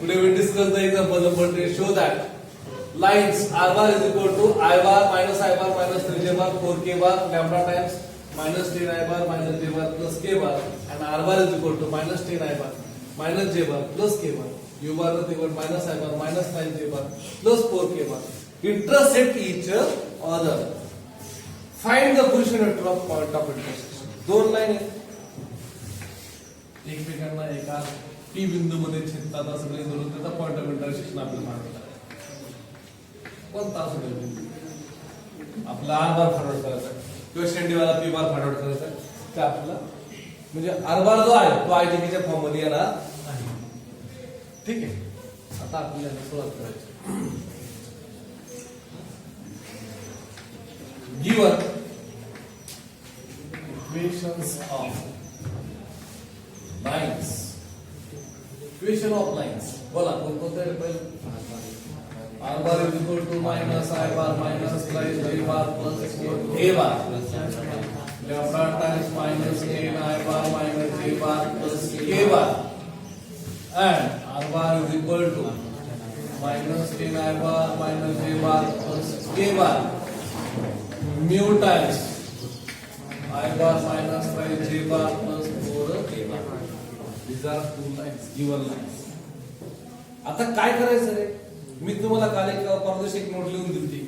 Today we discuss the example number 3. Show that lines r bar is equal to I bar minus 3j bar 4k bar lambda times minus 10 I bar minus j bar plus k bar, and r bar is equal to minus 10 I bar minus j bar plus k bar. U bar is equal to minus I bar minus 9j bar plus 4k bar. Intersect each other. Find the position vector of point of intersection. दोन line आहेत, एकमेकांना एका P बिंदू मध्ये छेदतात असं काही धरून त्याचा पॉइंट ऑफ इंटरसेक्शन आपल्याला माहिती आहे. कोणता असू दे बिंदू आपला R बार फॉरवर्ड करायचा किंवा शेंडी वाला P बार फॉरवर्ड करायचा, ते आपल्याला म्हणजे R बार जो आहे तो आयडेंटिटीच्या फॉर्म मध्ये येणार आहे. ठीक आहे, आता आपल्याला सुरुवात करायची. Given equations of lines, equation of lines, बोला कोणते पहिले r bar is equal to minus I bar minus j bar plus a bar lambda times minus 10 I bar minus j bar plus k bar, and r bar is equal to minus 10 I bar minus j bar plus k bar mu times I bar minus 5 j bar plus 4 k bar. These are two lines, given lines. आता काय करायचं रे, मी तुम्हाला काल एक परदेशी एक note लिहून दिली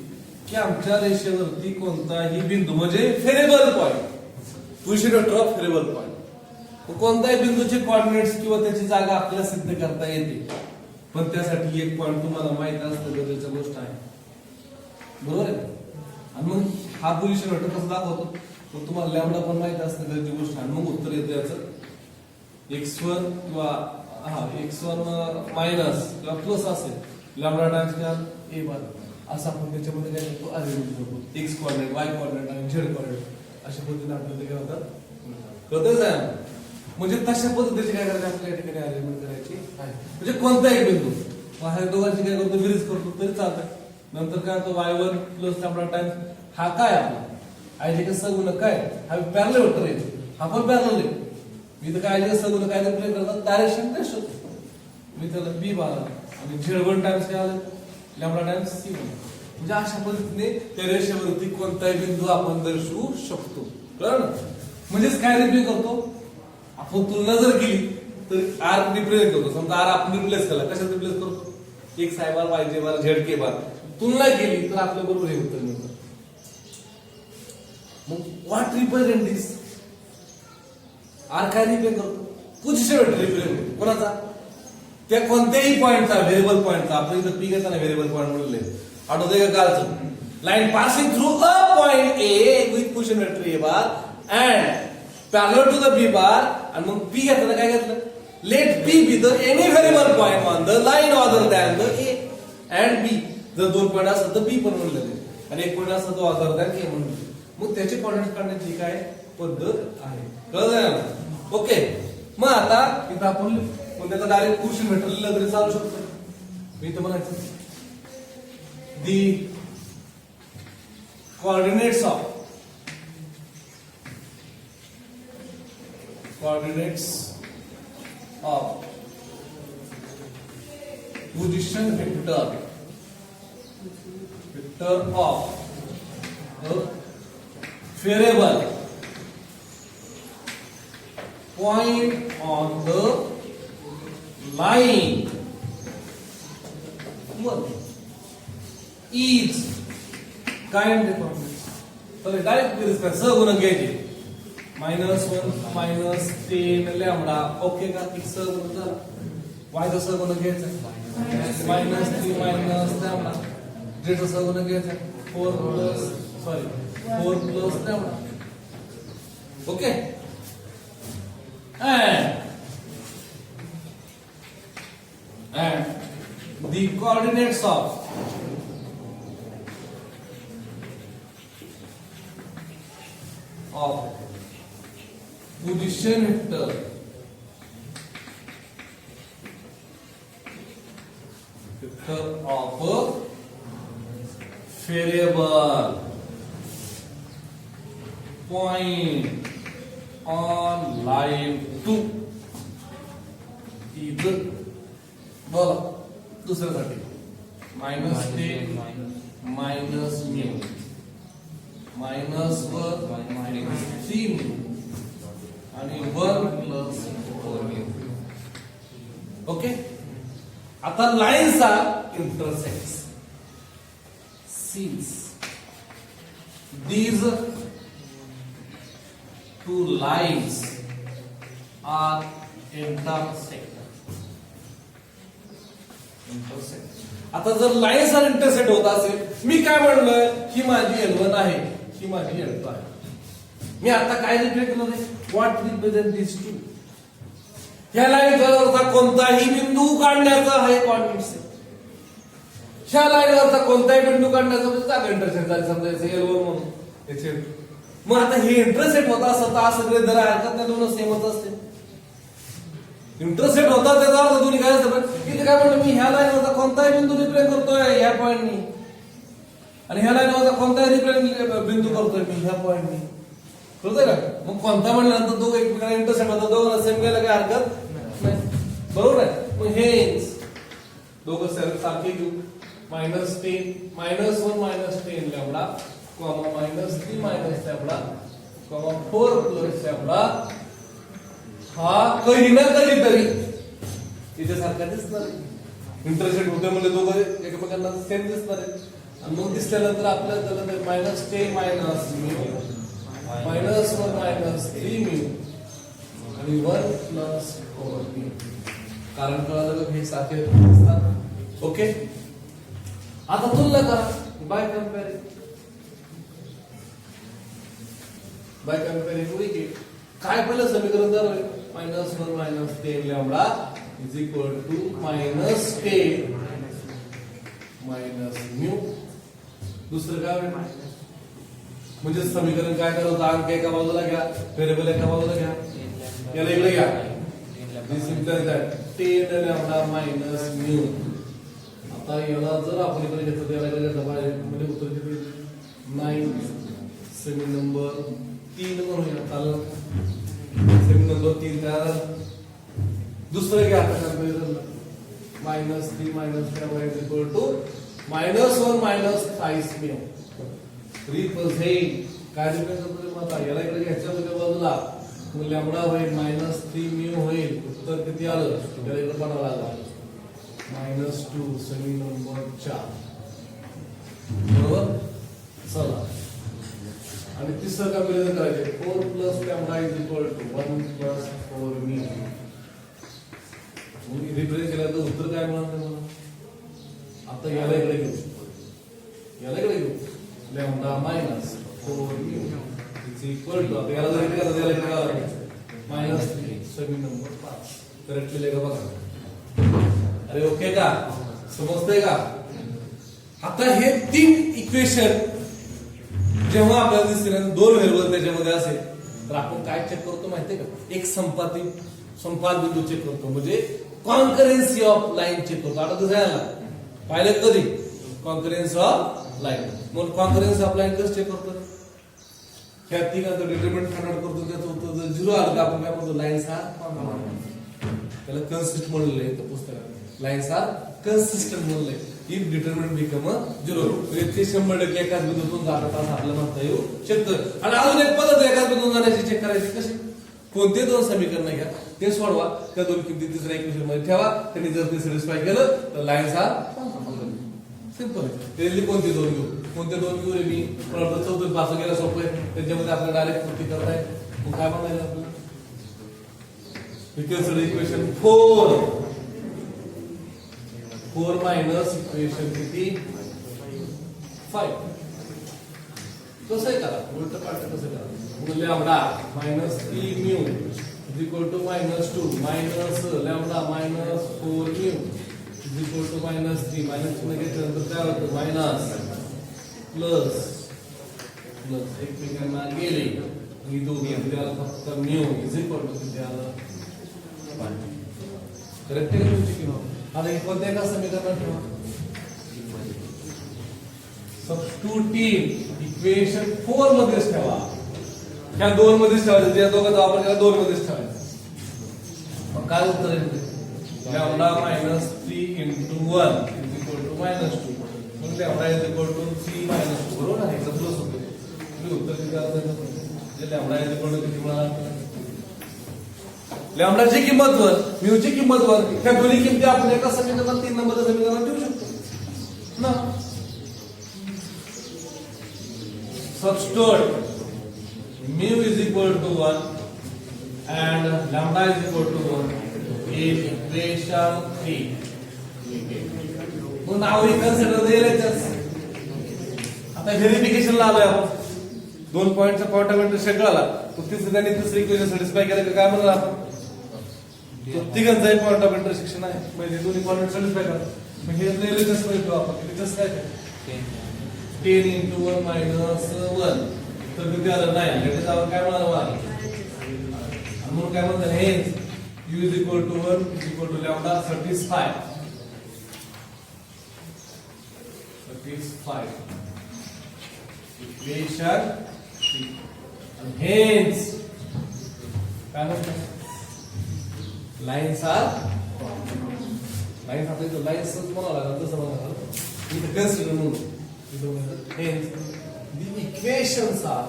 की आमच्या रेषेवरती कोणताही बिंदू म्हणजे variable point, position vector of variable point, कोणत्याही बिंदूचे कोऑर्डिनेट्स किंवा त्याची जागा आपल्याला सिद्ध करता येते, पण त्यासाठी एक पॉइंट तुम्हाला माहित असणं गरजेची गोष्ट आहे. बरोबर आहे. आणि मग हा पोझिशन वेक्टर कसं दाखवतो, मग तुम्हाला लॅम्बडा पण माहित असणं गरजेची गोष्ट आहे. मग उत्तर येतं याचं x1 किंवा x1 मायनस किंवा प्लस असेल लॅम्बडा टाइम्स काय a बार, असं आपण त्याच्यामध्ये काय करतो अरेंज करतो. x कोऑर्डिनेट, y कोऑर्डिनेट आणि z कोऑर्डिनेट अशा पद्धतीने आपल्याला काय होतात कळतच आहे. म्हणजे तशा पद्धतीने काय करायचं आपल्या या ठिकाणी अरेंजमेंट करायची आहे. म्हणजे कोणताही बिंदू ह्या दोघांची काय करतो बेरीज करतो तरी चालतंय. नंतर काय होतं y1 प्लस लॅम्बडा टाइम्स हा काय आपला आयजेका सगुणक काय हा पॅरलल वेक्टर आहे, हा पण पॅरलल आहे. मी तर काय आयजेका सगुणक काय रिप्लेस करतात डायरेक्शन टेस्ट होतो. मी त्याला b बार आणि z1 टाइम्स काय आलं लॅम्बडा टाइम्स c1. म्हणजे अशा पद्धतीने त्या रेषेवरती कोणताही बिंदू आपण दर्शवू शकतो. कळलं? म्हणजेच काय रिप्लेस करतो आपण, तुलना जर केली तर r रिप्लेस करतो. समजा r आपण रिप्लेस केला, कशात रिप्लेस करतो x I bar y j bar z k बार, तुलना केली तर आपल्या बरोबर हे उत्तर मिळतं. मग व्हॉट रिप्रेझेंट दिस, आर काय रिप्रेझेंट करतो पोझिशन वेक्टर रिप्रेझेंट कोणाचा, त्या कोणत्याही पॉइंटचा व्हेरिएबल पॉइंटचा. आपण इथं पी घेताना व्हेरिएबल पॉइंट म्हणले आठवतंय का कालचं, line passing through a point A with position vector A bar and parallel to the B bar. आणि मग पी घेताना काय घेतलं, let P be the any variable point on the line other than the A and B. जर दोन point असतात तर बी पण म्हणलेले आणि एक पॉइंट असतात तो अदर दॅन ए म्हणून. मग त्याचे कोऑर्डिनेट्स काढण्याची काय पद्धत आहे, कळलं ना? ओके. मग आता इथं आपण त्याचा डायरेक्ट पोझिशन वेक्टर लिहिलं तरी चालू शकतो. मी इथं म्हणायचं the coordinates of position vector of variable point on the line is काय म्हणते, तर डायरेक्ट बेरीज कर, सहगुणक घ्यायचे. -1 मायनस 10 लॅम्बडा, ओके का, एक सहगुणक झाला. y चा सहगुणक घ्यायचा -3 मायनस लॅम्बडा, z चा सहगुणक घ्यायचा 4 plus lambda. Okay. and the coordinates of position vector of a variable point on line 2 is बोला दुसऱ्यासाठी minus 10 minus mu minus 1 minus 3 mu आणि 1 प्लस 4 म्यू. ओके. आता lines are intersects since these two lines are intersect. आता जर lines R intersect होत असेल, मी काय म्हणलोय, ही माझी L1 आहे, ही माझी L2 आहे. मी आता काय रिप्रेझेंट केलं आहे, व्हॉट रिप्रेझेंट दिस टू. ह्या लाईनवरचा कोणताही बिंदू काढण्याचा आहे कोऑर्डिनेट्स. ह्या लाईनवरचा कोणताही बिंदू काढण्याचा म्हणजे जागा इंटरसेक्ट झाली, समजायचं L1 म्हणून याचे. मग आता हे इंटरसेक्ट होता असं तर सगळे जर हरकत नाही, दोन सेमच असते. इंटरसेक्ट होता त्याचा अर्थ दोन्ही काय असतं, इथे काय म्हणतो मी ह्या लाईनवरचा कोणताही बिंदू रिप्रेझेंट करतोय ह्या पॉइंटनी, आणि ह्या लाईनवरचा कोणताही रिप्रेझेंट बिंदू करतोय मी ह्या पॉइंटनी. कळतंय का? मग कोणता म्हणल्यानंतर दोघं एकमेकांना इंटरसेक्ट होतात, दोघांना सेम गेलं काय हरकत नाही. बरोबर आहे. मग हे दोघं सारखे घेऊ. -10 -1 -10 लॅम्बडा -3 लॅम्बडा 4 प्लस लॅम्बडा. हा कधी ना कधीतरी इथे सारखा दिसणार आहे. इंटरसेक्ट होते म्हणजे दोघं एकमेकांना सेम दिसणार आहे. आणि मग दिसल्यानंतर आपल्याला त्याला -10 मायनस म्यू -1 -3 म्यू आणि 1 प्लस 4 म्यू. कारण कळालं का हे सारखे दिसतात. ओके. आता तुलना करा बाय कंपॅरिझन वी गेट काय पहिलं समीकरण जर -1 -10 lambda is equal to -10 minus mu. दुसरं काय म्हणजे समीकरण काय करायचं, अंक एका बाजूला घ्या, व्हेरिएबल एका बाजूला घ्या, याला इकडे घ्या. This implies that 10 lambda minus mu. आता याला जर आपण इकडे घेतलं त्याला म्हणजे उत्तर किती 9 सेमी नंबर 3 म्हणूया. चालेल. सेमी नंबर 3 तयार. दुसरं घ्या आता comparison -3 -10 equal to -1 -5 mu. Represent काय रिप्रेझेंट करतो आता याला इकडे घ्यायचं होतं बाजूला, मग लॅम्बडा होईल -3 म्यू होईल. उत्तर किती आलं त्याला इकडे बनावं लागलं -2 सेमी नंबर 4. बरोबर. चला. आणि तिसरं कंपॅरिझन करायचे 4 plus lambda is equal to 1 plus 4 mu. Represent केलं तर उत्तर काय मिळणार मला. आता याला इकडे घेऊ, याला इकडे घेऊ lambda -4 mu is equal to. आता याला जर इकडे याला इकडे आला -3 सेमी नंबर 5. करेक्टली लिहा बघा. अरे ओके का, समजतंय का. आता हे 3 इक्वेशन जेव्हा आपल्याला दिसतील दोन व्हेरिएबल त्याच्यामध्ये असेल तर आपण काय चेक करतो माहितीये का, एक संपात बिंदू चेक करतो, म्हणजे कॉन्करन्सी ऑफ लाईन चेक करतो. आता दुसऱ्याला पाहिलं कधी कॉन्करन्सी ऑफ लाईन. मग कॉन्करन्सी ऑफ लाईन कसं चेक करतो, ह्या तिघांचं डिटरमिनंट फाइंड आउट करतो. त्याचं उत्तर जर 0 आलं तर आपण काय म्हणतो लाईन्स आर त्याला कन्सिस्टंट म्हणलंय त्या पुस्तकात. लाईन्स आर कन्सिस्टंट म्हणलंय. इफ डिटरमिनंट बिकम 0 म्हणजे ते 100% एकाच बिंदूतून जातात असं आपल्याला म्हणता येऊ शकतं. आणि अजून एक पद्धत एकाच बिंदूतून जाण्याची चेक करायची कशी, कोणते दोन समीकरण घ्या ते सोडवा, त्या दोन किमती तिसऱ्या इक्वेशन मध्ये ठेवा, त्यांनी जर ते सॅटिस्फाय केलं तर लाईन्स आर सिंपल आहे. त्यातली कोणते दोन घेऊ, कोणते दोन घेऊ रे मी परत चौथं पास गेला सोपं आहे, त्याच्यामध्ये आपल्याला डायरेक्ट पूर्ती करताय. मग काय म्हणायचं आपल्याला, इक्वेशन 4 मायनस इक्वेशन किती 5. कसं आहे करा उलट पालट कसं करा, म्हणजे lambda -3 mu is equal to -2 minus lambda -4 mu is equal to -3 minus ने घेतल्यानंतर काय होतं मायनस प्लस प्लस एकमेकांना गेले ही दोघे त्याला फक्त म्यू इज इक्वल टू किती आलं 5. करेक्ट आहे तुमची किंवा आता हे कोणत्या एका समीकरणात ठेवा, सबस्टिट्यूटिंग इक्वेशन 4 मध्येच ठेवा, ह्या 2 मध्येच ठेवायचं, त्या दोघांचा वापर केला 2 मध्येच ठेवायचा. मग काय उत्तर येईल lambda minus 3 into 1 is equal to minus 2. मग lambda is equal to 3 minus 2. बरोबर आहे का? प्लस होते. तुम्ही उत्तर किती आलं? जे lambda is equal to किती मिळाला? लॅम्बडा ची किंमत वर म्यू ची किंमत वर त्या दोन्ही किमती आपण एका समीकरणात 3 नंबरच्या समीकरणात ठेवू शकतो ना. Substitute mu is equal to 1 and lambda is equal to 1 in equation 3. मग नाव ही कन्सिडर द्यायलाच. आता व्हेरिफिकेशन ला आलोय आपण. 2 पॉइंटचा पॉइंट सेट झाला. तो तिसरी इक्वेशन सॅटिस्फाय केलं की काय म्हणणार आपण? तिघांचा पॉइंट ऑफ इंटरसेक्शन आहे. म्हणजे दोन्ही पॉइंट सॅटिस्फाय करा. मग हे रिलेशन्स मध्ये आपण रिलेशन्स काय आहे? 10 into 1 minus 1 तर किती आलं? 9. याच्यात आपण काय म्हणाल? 1. म्हणून काय म्हणतात? Hence u is equal to 1 is equal to lambda satisfy. Equation 3. And hence काय म्हणतात? Lines are lines आपले तो lines म्हणावं लागेल तसं म्हणावं लागेल. इथे consider म्हणून hence the equations are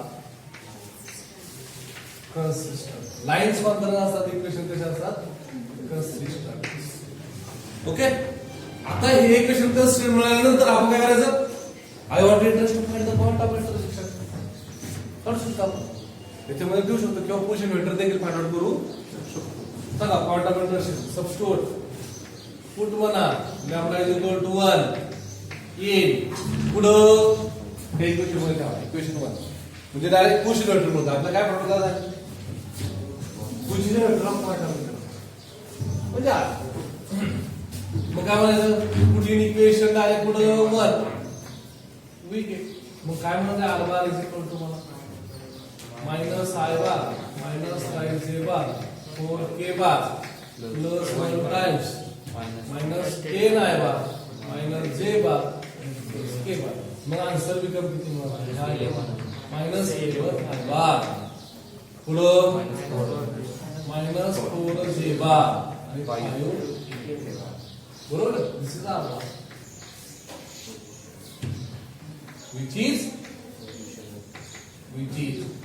consistent. Lines कोणत्या असतात? इक्वेशन कशा असतात? consistent. ओके. आता हे इक्वेशन consistent मिळाल्यानंतर आपण काय करायचं? I want to interest to find the point of intersection. काढू शकतो आपण. याच्यामध्ये देऊ शकतो किंवा पोझिशन वेक्टर देखील फाइंड आउट करू शकतो. चला point of intersection substitute put म्हणा lambda is equal to 1 in पुढं हे इक्वेशन मध्ये ठेवा. इक्वेशन 1 म्हणजे डायरेक्ट पोझिशन वेक्टर म्हणतो. आपलं काय प्रॉब्लेम झाला? Position vector point of intersection म्हणजे मग काय म्हणायचं? पुट इन इक्वेशन डायरेक्ट पुढं 1 वीक आहे. मग काय म्हणायचं? R bar is equal to मला minus i bar minus i j bar 4k bar plus 1 times minus 10 i bar minus j bar plus k bar. मग आन्सर बिकम किती मिळाला? Minus a1 i बार पुढं minus 4j बार आणि 5 बरोबर. This is our which is represent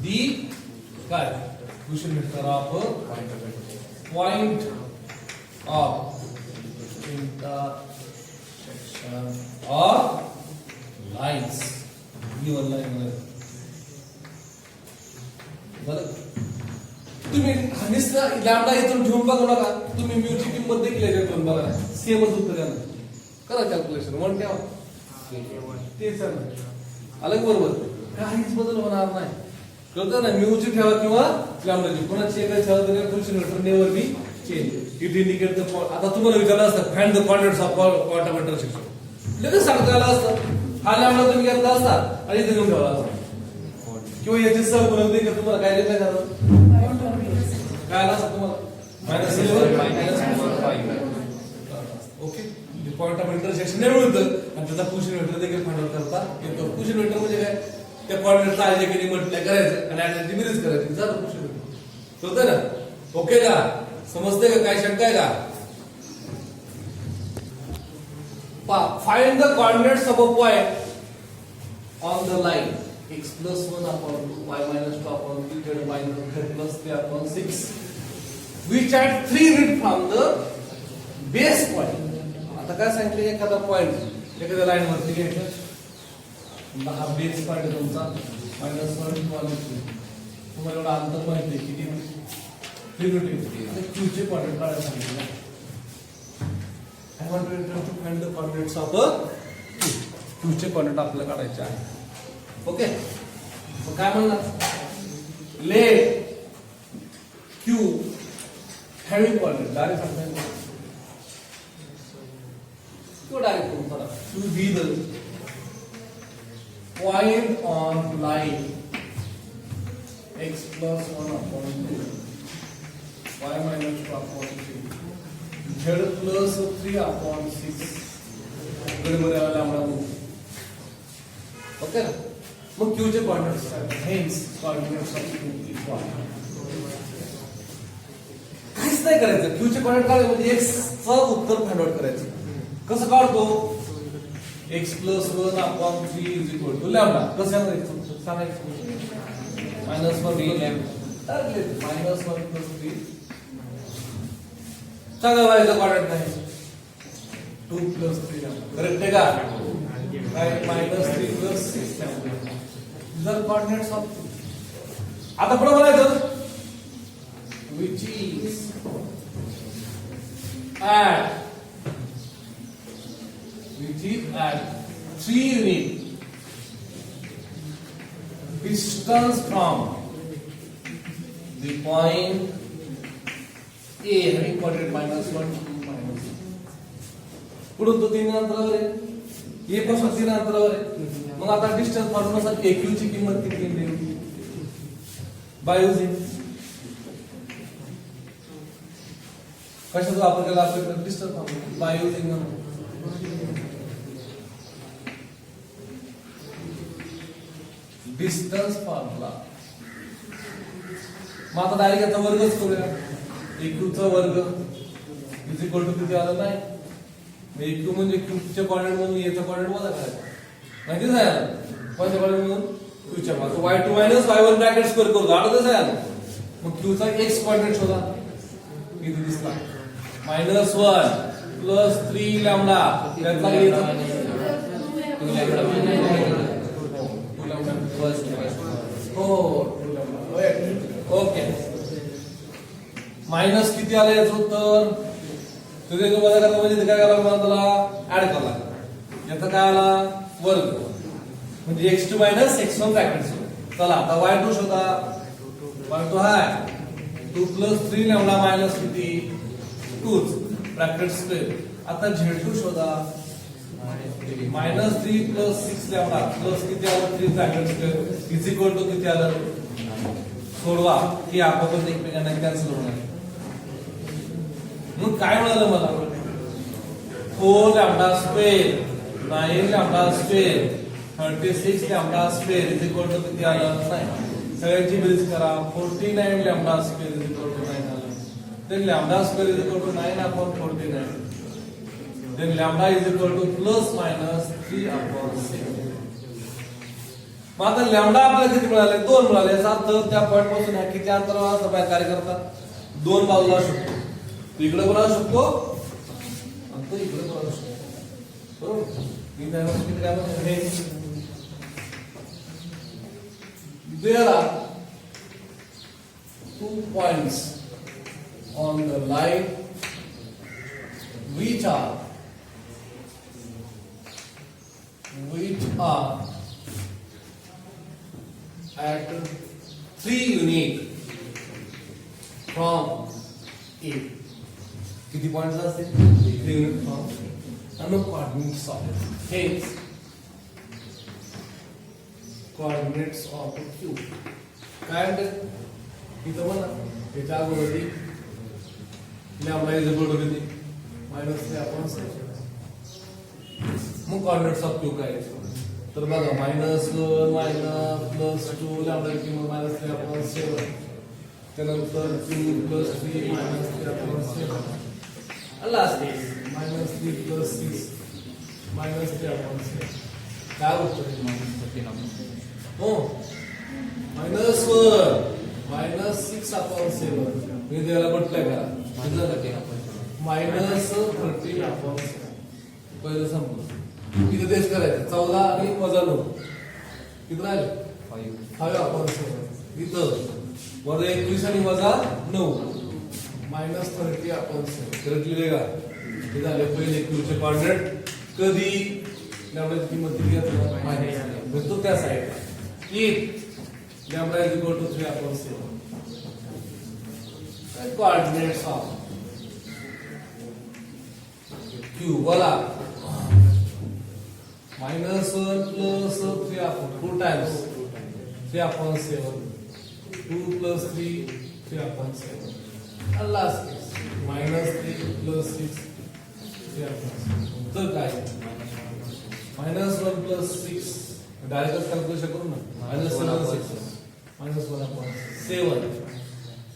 the position vector of point of intersection of lines. given line बरं. तुम्ही नुसतं lambda इथून ठेवून बघू नका. तुम्ही म्यूची किंमत देखील याच्यातून बघा. सेमच उत्तर येणार. करा कॅल्क्युलेशन. 1 ठेवा. तेच अलग बरोबर. काहीच बदल होणार नाही. कळतं ना? म्यूची ठेवा किंवा लॅम्बडाची कोणाची एक ठेवा तरी position vector never be change. It indicate the point. आता तुम्हाला विचारलं असतं find the coordinates of point of intersection. लगेच सांगता आलं असतं. हा लॅम्बडा तुम्ही घेतला असता आणि इथे घेऊन ठेवला असता किंवा याची सहगुणक देखील तुम्हाला काय देत नाही झालं? काय आला असं तुम्हाला? -11 -5. ओके. पॉइंट ऑफ इंटरसेक्शन ने मिळतं आणि त्याचा पोझिशन वेक्टर देखील फाइंड आउट करता येतो. पोझिशन वेक्टर म्हणजे काय? त्या कोऑर्डिनेटचा आयडेंटिटी मल्टिप्लाय करायचं आणि आयडेंटिटी बेरीज करायची. झालं पोझिशन वेक्टर. कळतं ना? ओके का? समजते का? काय शंका आहे का? Find the coordinates of a point on the line x plus 1 upon 2 y minus 2 upon 3 z minus z plus 3 upon 6 which at 3 read from the base point. आता काय सांगितलं? एखादा पॉइंट एखाद्या लाईन वरती घ्यायचा. हा बेस पॉइंट आहे तुमचा -1 किंवा 2. तुम्हाला एवढा अंतर माहिती आहे किती 3 आता q चे कोऑर्डिनेट काढायला सांगितलं. I want to find the coordinates of q चे कोऑर्डिनेट आपल्याला काढायचे आहे. ओके. मग काय म्हणणार? Let q having coordinate direct सांगता तो डायरेक्ट करून पडा. q be the point on line x plus 1 upon 2 y minus 2 upon 3 z plus 3 upon 6 बरोबर आला आम्हाला. ओके ना? मग Q चे coordinates hence coordinates of Q is what. काहीच नाही करायचं. Q चे कोऑर्डिनेट काढले म्हणजे x चं उत्तर फाइंड आउट करायचं. कसं काढतो? x + 1 upon 3 = lambda. कसं सांगायचं? -1 3 लॅम्बडा. -1 + 3 सांगा व्हायचं कोऑर्डिनेट नाही. 2 + 3 लॅम्बडा. करेक्ट आहे का? काय -3 + 6 लॅम्बडा. जर कोऑर्डिनेट्स ऑफ आता पुढे बोलायचं which is at 3 unit distance from the point A having coordinate -1 2 -. पुढून तो 3 अंतरावर आहे. A पासून 3 अंतरावर आहे. मग आता डिस्टन्स फॉर्म्युलानुसार AQ ची किंमत किती येईल? बाय युजिंग कशाचा वापर केला आपल्याकडे? Distance formula. By using distance formula. मग आता डायरेक्ट याचा वर्गच करूया. AQ चा वर्ग इज इक्वल टू किती आलं नाही? AQ म्हणजे Q च्या कोऑर्डिनेट म्हणून A चा कोऑर्डिनेट वजा करायचा. माहिती आहे? कोणत्या कोऑर्डिनेट म्हणून? Q च्या मागे y2 - y1 ब्रॅकेट स्क्वेअर करू. आठवत आहे? मग Q चा x कोऑर्डिनेट शोधा. किती दिसला? -1 + 3 लॅम्बडा. त्याचा याचा 2 लॅम्बडा. हो ओके. मायनस किती आलं याचं उत्तर? तुझे जो वजा करता म्हणजे काय करावं मला त्याला ऍड करावं लागेल. याचा काय आला? वर्ग. म्हणजे x2 - x1 ब्रॅकेट. चला आता y2 शोधा. y2 आहे 2 + 3 लॅम्बडा मायनस किती? 2 ब्रॅकेट स्क्वेअर. आता z2 शोधा. -3 + 6 लॅम्बडा प्लस किती आलं? 3 bracket square is equal to किती आलं? सोडवा की आपोआप एकमेकांना कॅन्सल होणार. मग काय मिळालं मला? 4 lambda square 9 lambda square 36 lambda square is equal to किती आलं? 9. सगळ्यांची बेरीज करा. 49 lambda square is equal to 9 आलं. Then lambda square is equal to 9 upon 49. Then lambda is equal to +- 3 upon 6. मग आता लॅम्बडा आपल्याला किती मिळाले? 2 मिळाले. याचा अर्थ त्या पॉइंट पासून ह्या किती अंतरावर बाहेर कार्य करतात? 2 बाजूला असू शकतो. इकडे पण असू शकतो आणि तो इकडे पण असू शकतो. बरोबर? मी काय म्हणतो काय म्हणतो? There are 2 points on the line which are at 3 unit from A. किती पॉइंट्स असतील? 3 युनिट फ्रॉम आणि coordinates of hence coordinates of Q. काय म्हणते इथं बघा त्याच्या अगोदर लॅम्बडा इज इक्वल टू किती? -3 अपॉन 6. मग कोऑर्डिनेट्स ऑफ Q काय? तर बघा -1 +2 लॅम्बडा किंवा -3 अपॉन 7. त्यानंतर 2 + 3 -3 अपॉन 7. Last -3 + 6 -3 upon 7. काय उत्तर हो -1 -6 अपॉन 7. मी त्याला बटलाय करा. -30 अपॉन 7. पहिलं संपलं. इथे तेच करायचं. 14 आणि -9 किती राहिले? 5 अपॉन 7. इथं वजा 21 आणि -9 -30 अपॉन 7. करत लिहिले का? हे झाले पहिले Q चे कोऑर्डिनेट. कधी लॅम्बडाची किंमत किती घेतली माहिती तो त्या साइडला if lambda is equal to 3 upon 7. Coordinates of Q बोला -1 + 3 अपॉन 2 times 3 upon 7. 2 + 3 3 upon 7. And last case, -3 + 6 3 upon 7. तर काय? -1 + 6 डायरेक्ट कॅल्क्युलेशन करू ना. -1.7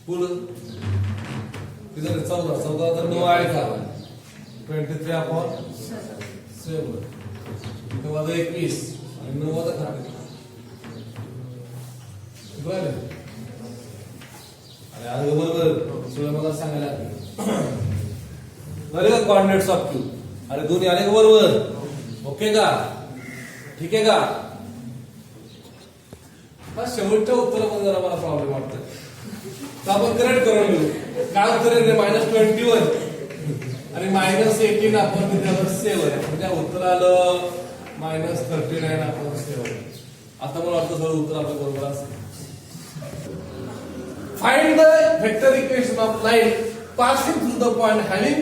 पुढं किती 14 तर 9 आहे का 23/7 किंवा 21 आणि 9 वजा करा बरं. अरे आज बरोबर सोळा मला सांगायला बरे का कॉर्डिनेट्स ऑफ क्यू. अरे दोन्ही आले का बरोबर. ओके का ठीक आहे का. शेवटच्या उत्तरामध्ये जरा मला प्रॉब्लेम वाटतोय तर आपण करेक्ट करून घेऊ. काय उत्तर आहे -21 आणि -18 आपण त्यावर 7 म्हणजे उत्तर आलं -39 आपण 7. आता मला वाटतं सगळं उत्तर आपलं बरोबर असेल. Find the vector equation of line passing through the point having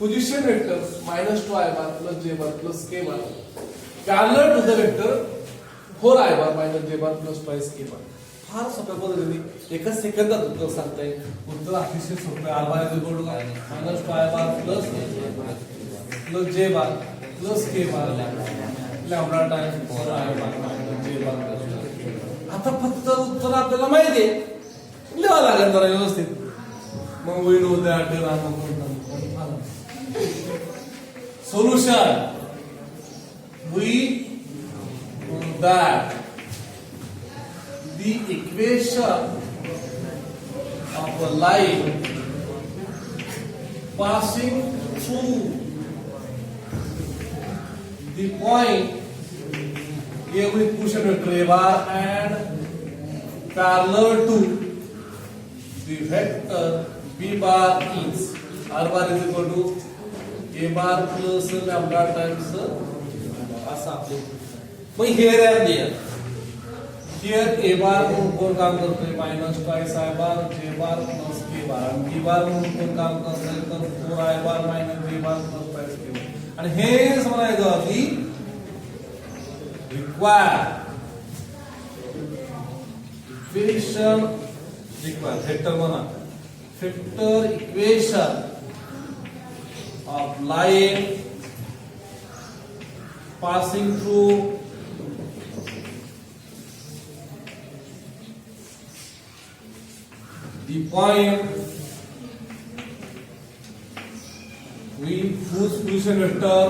position vectors -2i bar plus j bar plus k bar parallel to the vector 4i bar minus j bar plus twice k bar. फार सोप्या पद्धतीने एकच सेकंदात उत्तर सांगता येईल. उत्तर अतिशय सोपं आहे. r bar is equal to -2i bar plus j bar plus k bar lambda times 4i bar minus j bar plus k. आता फक्त उत्तर आपल्याला माहिती आहे लिहावं लागेल जरा व्यवस्थित. मग we know that solution we know that the equation of a line passing through the point A with position vector A bar and parallel to the vector B bar is R bar is equal to A bar plus lambda times असा आपले. मग here and there here A bar म्हणून कोण काम करतोय -2i bar J bar plus K bar आणि B bar म्हणून कोण काम करतोय तर 4i bar minus J bar plus twice K bar. आणि हे म्हणायचं की require equation require vector equation of line passing through the point with whose position vector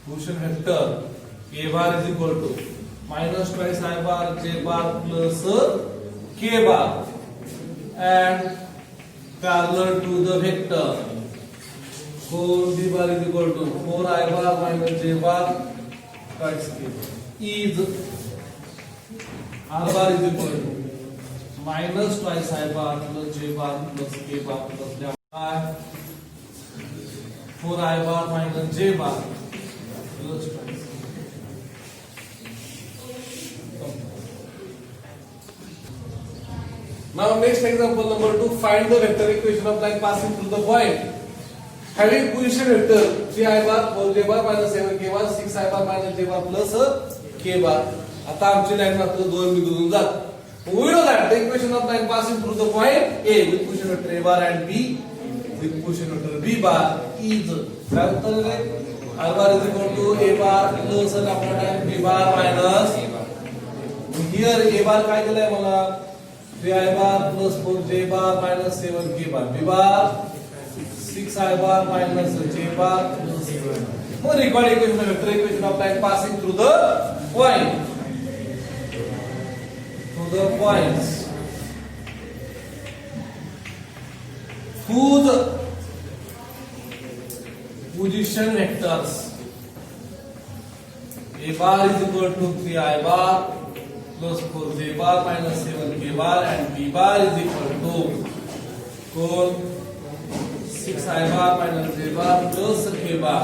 position vector A bar is equal to -2i bar J bar plus K bar and parallel to the vector so B bar is equal to 4i bar minus J bar twice K is R bar is equal to -2i bar plus J bar plus K bar plus 4i bar minus J bar. Now next example number 2, find the vector equation of line passing through the point having position vector 3i bar 4j bar minus 7k bar 6i bar minus j bar plus k bar. आता आमची line मात्र दोन बिंदूतून जात. We know that the equation of line passing through the point A with position vector A bar and B with position vector B bar is काय उत्तर आहे R bar is equal to A bar plus lambda times B bar minus here A bar काय केलंय मला 3i bar plus 4j bar minus 7k bar B bar 6i bar minus j bar plus 7. More required equation of vector equation of line passing through the point the points whose position vectors A bar is equal to 3i bar plus 4j bar minus 7k bar and B bar is equal to 6i bar minus j bar plus k bar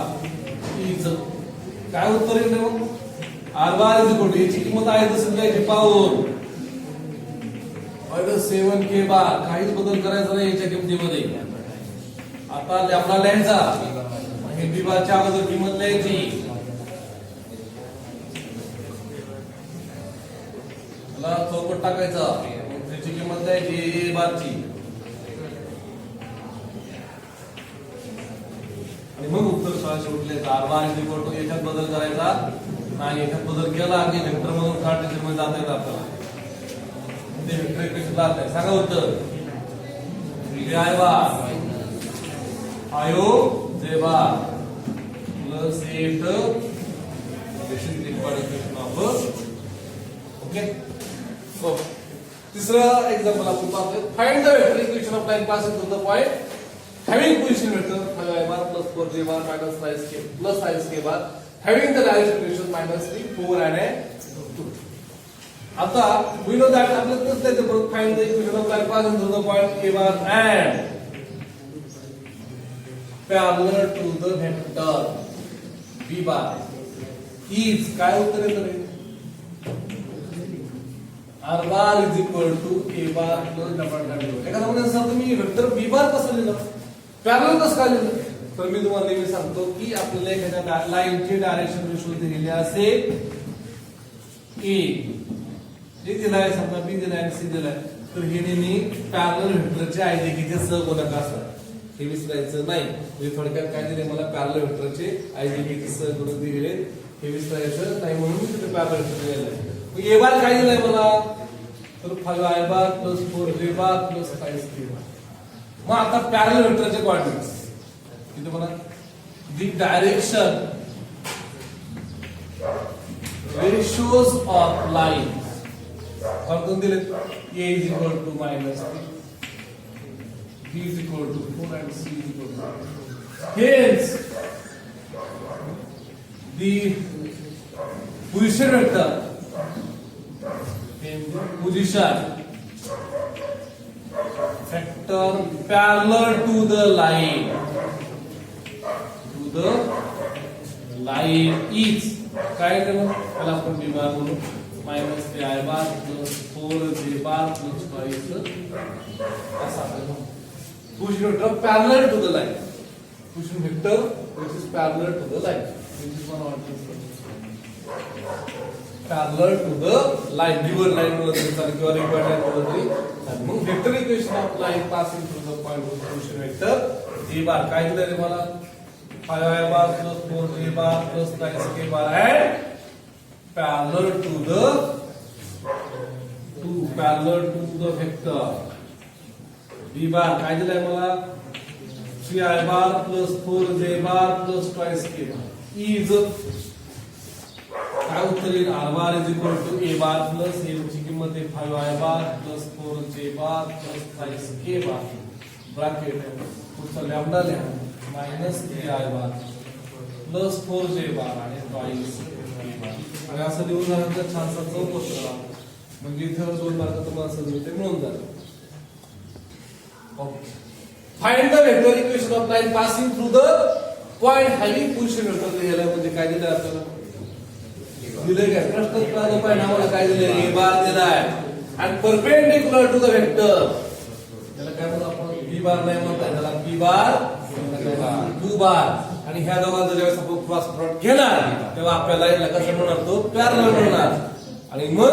is काय उत्तर येईल मग R bar is equal to याची किंमत आहे तसं द्यायची पाहून -7k bar काहीच बदल करायचा नाही याच्या किमतीमध्ये. आता लॅम्बडा लिहायचा हे B bar च्या अगोदर किंमत लिहायची मला चौकट टाकायचा त्याची किंमत द्यायची A bar ची निष्कर्ष उठले R bar is equal to याच्यात बदल करायचा नाही, याच्यात बदल केला की वेक्टर मधून थर्ड डिजिट मध्ये जाता येतं आपल्याला, ते वेक्टर इक्वेशन जात आहे. सांगा उत्तर. आय बार आयो j bar plus 8 this is required equation of. Okay. So तिसरं एक्झाम्पल आपण पाहतोय. Find the vector equation of line passing through the point having position vector 5i bar plus 4j bar minus 5sk plus 5sk bar having the direction equation minus 3 4 and a 2. आता we know that आपल्याला कसं द्यायचं बरोबर. find the equation of line passing through the point a bar and parallel to the vector b bar is काय उत्तर येतं रे. r bar is equal to a bar plus double dot. एखादा म्हणजे sir तुम्ही वेक्टर b bar कसं लिहिलं, parallel कसं काय लिहिलं, तर मी तुम्हाला नेहमी सांगतो की आपल्याला एखाद्या लाईनची डायरेक्शन शोध दिलेली असेल ए, हे दिलाय समजा बी दिलाय आणि सी दिलाय, तर हे नेहमी पॅरलल वेक्टरचे आयडेंटिटीचे सहगुणक असतात. हे विसरायचं नाही. म्हणजे थोडक्यात काय दिले मला, पॅरलल वेक्टरचे आयडेंटिटी सहगुणक दिलेले, हे विसरायचं नाही म्हणून मी तिथे पॅरलल वेक्टर दिलेलं. मग ए बार काय दिलाय मला, तर 5i bar plus 4j bar plus 5k बार. मग आता पॅरलल वेक्टरचे कोऑर्डिनेट्स इथे बघा, the direction ratios of lines कोण दिले, a is equal to minus 3, b is equal to 4 and c is equal to 5. Hence the position vector in position vector parallel to the line is काय केलं त्याला आपण b बार बोलू, minus 3i बार plus 4j बार plus 5 असा position vector parallel to the line, position vector which is parallel to the line, which is one of parallel to the line, given line मध्ये किंवा required line मध्ये. मग vector equation of line passing through the point of position vector A bar काय दिलं रे मला, 5i bar plus 4j bar plus 5k bar and parallel to the vector b bar काय दिलंय मला, 3i bar plus 4j bar plus 5k bar is काय उत्तर येईल, r bar is equal to a bar plus a ची किंमत आहे 5i bar plus 4j bar plus 5k बार bracket पुढचा लॅम्बडा लिहा minus 3i bar plus 4j बार आणि 5k बार. आणि असं देऊन झाल्यानंतर छानसा चौक होतो, म्हणजे इथं 2 मार्क तुम्हाला सगळे ते मिळून जातात. Okay. Find the vector equation of line passing through the point having position vector दिलेला म्हणजे काय दिलं आपल्याला, दिले काय प्रश्न क्रमांक पॉइंट आम्हाला काय दिले, a बार दिलाय आणि परपेंडिक्युलर टू द वेक्टर, त्याला काय म्हणतो आपण, b बार नाही म्हणतात त्याला, b बार 2 बार. आणि ह्या दोघांचा जेव्हा आपण क्रॉस प्रॉडक्ट घेणार तेव्हा आपल्याला याला कसं म्हणणार, तो पॅरलल म्हणणार. आणि मग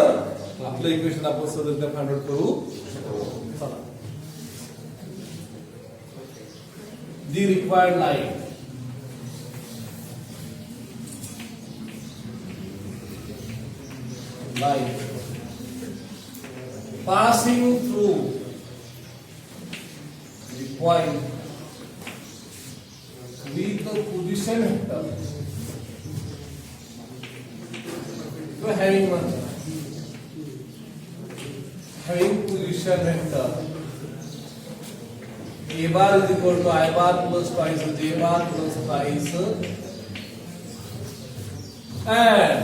आपलं इक्वेशन आपण सहजरित्या फाइंड आउट करू शकतो. चला, the required line passing through the point with the position vector. So having position vector a bar is equal to I bar plus twice j bar plus twice and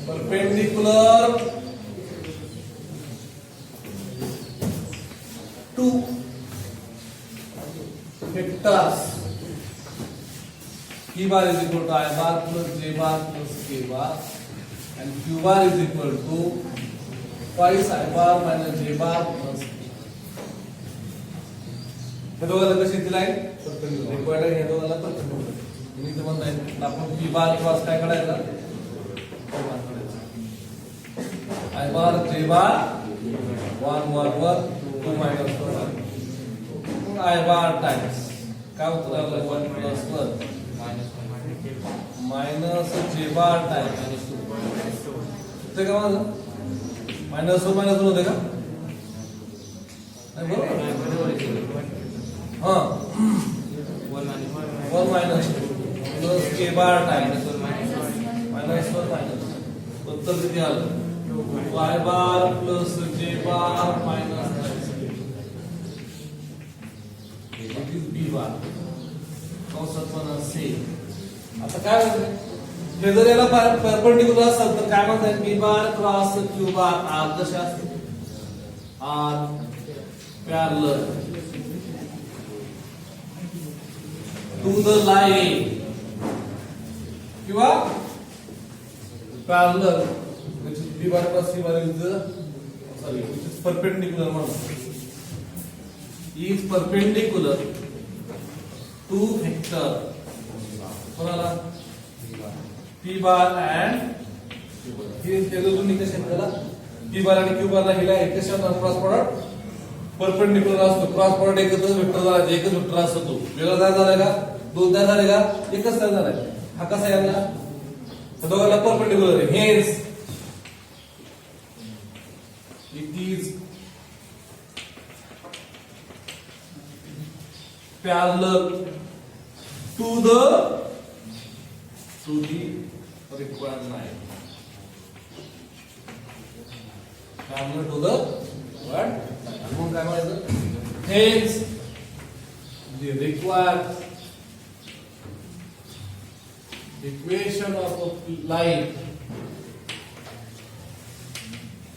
perpendicular to vectors p bar is equal to I bar plus j bar plus k bar and q bar is equal to twice I bar minus j bar plus k. हे दोघांना कशी दिली line perpendicular required आहे, हे दोघांना perpendicular. मी तुम्हाला नाही आपण p bar क्रॉस काय काढायचा, I bar j bar 1 1 1 2 minus 1 I bar times काय उत्तर आलं 1 प्लस 1 मायनस जे बार टाइम होते का माझं मायनस 1 होते का नाही बरोबर हां 1 मायनस 2 प्लस के बार टाइम मायनस 1 मायनस उत्तर किती आलं y bar plus J bar minus it is B bar कंसात पण असे आता काय होतं हे जर याला परपेंडिक्युलर असेल तर काय म्हणतात B bar cross Q bar are कसे असते are parallel to the line किंवा parallel which is b bar plus c bar is the sorry which is perpendicular one is perpendicular to vector कोणाला p bar and हे दोन निकष आहेत त्याला p bar आणि q bar ला हिला एकच क्रॉस प्रॉडक्ट परपेंडिक्युलर असतो क्रॉस प्रॉडक्ट एकच वेक्टर झाला एकच वेक्टर असतो तो वेगळा काय झालाय का दोन काय झाले का एकच काय झालाय हा कसा आहे आपला दोघांना परपेंडिक्युलर आहे hence it is parallel to the required line parallel to the what मग काय म्हणायचं hence the required equation of a line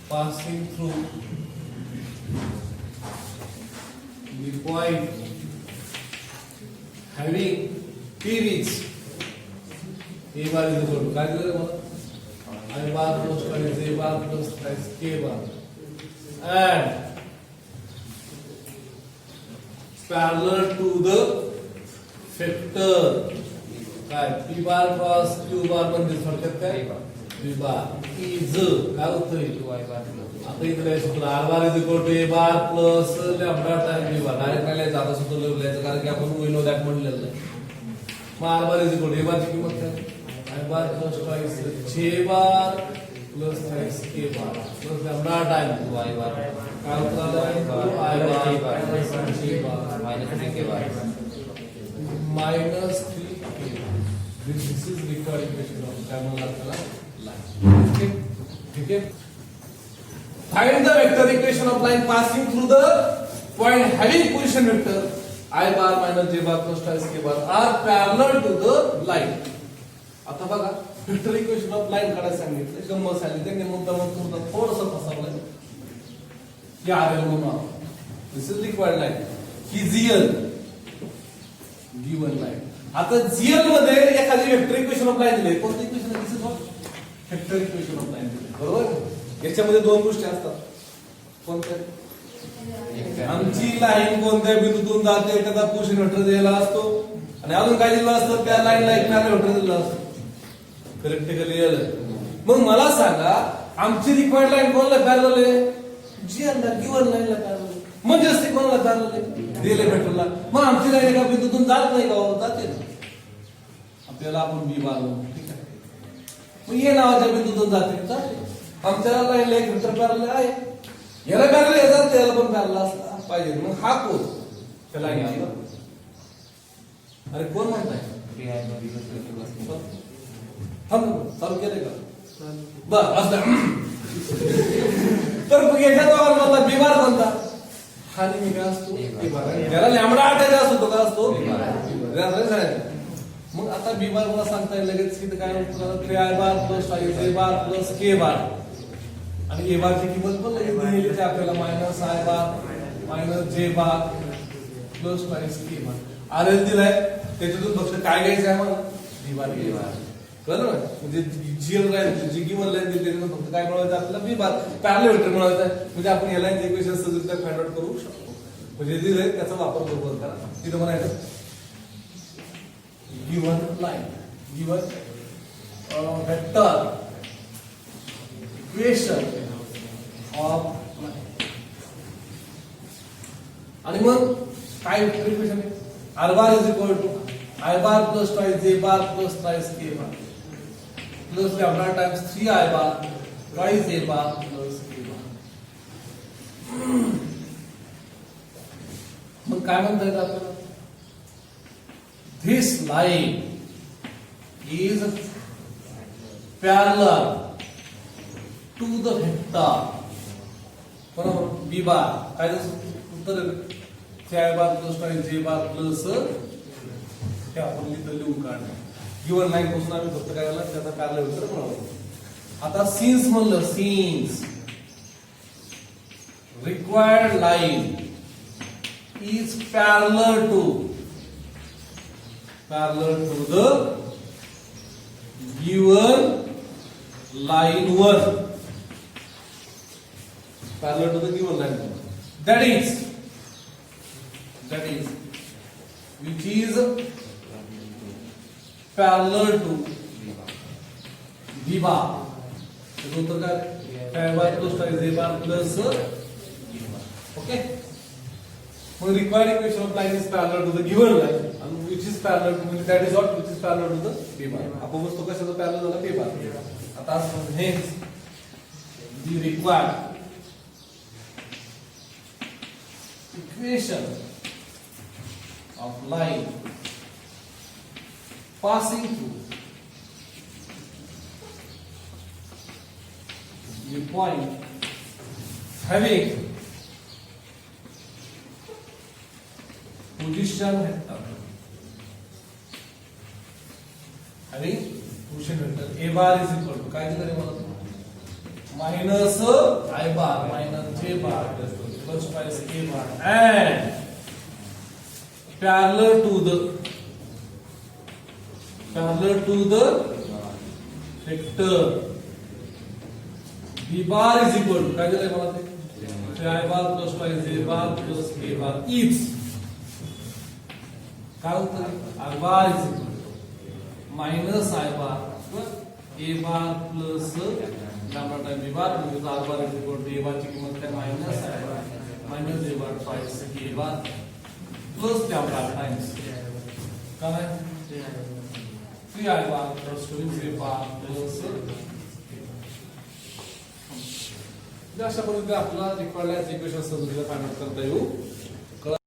passing through the point having periods a bar is equal to काय दिलं मला I bar plus a bar plus k bar and parallel to the vector काय p bar cross q bar मध्ये थोडक्यात काय p bar is काय होतं y bar आता इथे काय सूत्र r bar is equal to a bar plus lambda times b bar direct काय जाता सूत्र लिहायचं कारण की आपण we know that म्हणलेलं आहे मग r bar is equal to a bar ची किंमत काय I bar plus twice j bar plus thrice k bar plus lambda times y bar काय होतं I bar minus j bar minus 3k bar minus 3k this is required equation of काय म्हणलं आपल्याला line ठीक आहे find the vector equation of line passing through the point having position vector I bar minus j bar plus twice k bar are parallel to the line आता बघा vector equation of line काढायला सांगितलं गंमत सांगितली त्यांनी मुद्दा म्हणून थोडंसं फसवलंय की आरएल म्हणून दिस इज रिक्वायर्ड लाइन ही जीएल गिवन लाइन आता जीएल मध्ये एखादी वेक्टर इक्वेशन ऑफ लाइन दिली कोणती equation this is vector equation of line बरोबर याच्यामध्ये दोन गोष्टी असतात कोणत्या आमची लाइन कोणत्या बिंदूतून जाते त्याचा पोझिशन वेक्टर दिलेला असतो आणि अजून काय दिलेलं असतं त्या लाइनला एक पॅरलल वेक्टर दिलेला असतो करेक्टली मग मला सांगा आमची रिक्वायर्ड लाइन कोणाला पॅरलल आहे जीएलला गिवन लाइनला पॅरलल म्हणजे असते कोणाला पॅरलल आहे दिले वेक्टरला मग आमची लाइन एका बिंदूतून जात नाही का जाते ना आपल्याला आपण बी बार ठीक आहे मग ये नावाच्या बिंदूतून जाते आमच्या लाइनला एक वेक्टर पॅरलल आहे याला पॅरलल येतात त्याला पण पॅरलल असला पाहिजे मग हा कोण त्या लाइनची अरे कोण म्हणताय चालू केले का बर असं तर याच्या दोघांमधला बिबार कोणता हा नेहमी काय असतो त्याला लॅमडा अटॅच असतो का असतो मग आता बिबार मला सांगता येईल लगेच की काय म्हणतो i bar plus a bar plus K bar आणि ए बारची किंमत पण लगेच दिलेली आपल्याला मायनस आय बार मायनस जे बार प्लस मायनस के बार आर एल दिलाय त्याच्यातून फक्त काय घ्यायचं आहे मला बी बार कळलं म्हणजे जीएल लाइन जी गिवन लाइन दिली त्याच्यातून फक्त काय मिळवायचं आपल्याला बी बार पॅरलल वेक्टर मिळवायचं आहे म्हणजे आपण या लाईनचे इक्वेशन सहजरित्या फाइंड आउट करू शकतो म्हणजे दिलंय त्याचा वापर बरोबर करा तिथं म्हणायचं given line given vector equation of line आणि मग काय वेक्टर इक्वेशन आहे R bar is equal to I bar plus twice J bar plus twice K bar plus lambda times 3 I bar twice J bar plus K bar. मग काय म्हणता येतं आपल्याला? This line is parallel to the vector. बरोबर B bar काय उत्तर I bar plus twice J bar plus हे आपण लिहिलं लिहून काढलं. गिवन लाईन पासून आम्ही फक्त काय झालं त्याचा पॅरलल वेक्टर बनवला. आता सिन्स म्हणलं since required line is parallel to the given line 1, parallel to the given line 1, that is which is parallel to B bar. उत्तर काय I bar plus twice A bar plus okay. Well, required equation of line is parallel to the given line, and which is parallel to that is what which is parallel to the P bar. आपण बसतो कशाचं parallel झाला P bar. आता hence the required equation of line passing through the point having position vector A bar is equal to काय दिलं रे मला minus I bar minus J bar plus twice A bar and parallel to the vector B bar is equal to काय दिलं मला ते I bar plus twice J bar plus A bar is काय होतं I bar is equal to minus I bar plus A bar plus lambda times B bar because R bar is equal to A bar ची किंमत काय minus I bar minus A bar twice A bar plus lambda times काय आहे 3 I bar plus 2 A bar plus अशा पद्धतीने आपल्याला required equation find out करता येऊ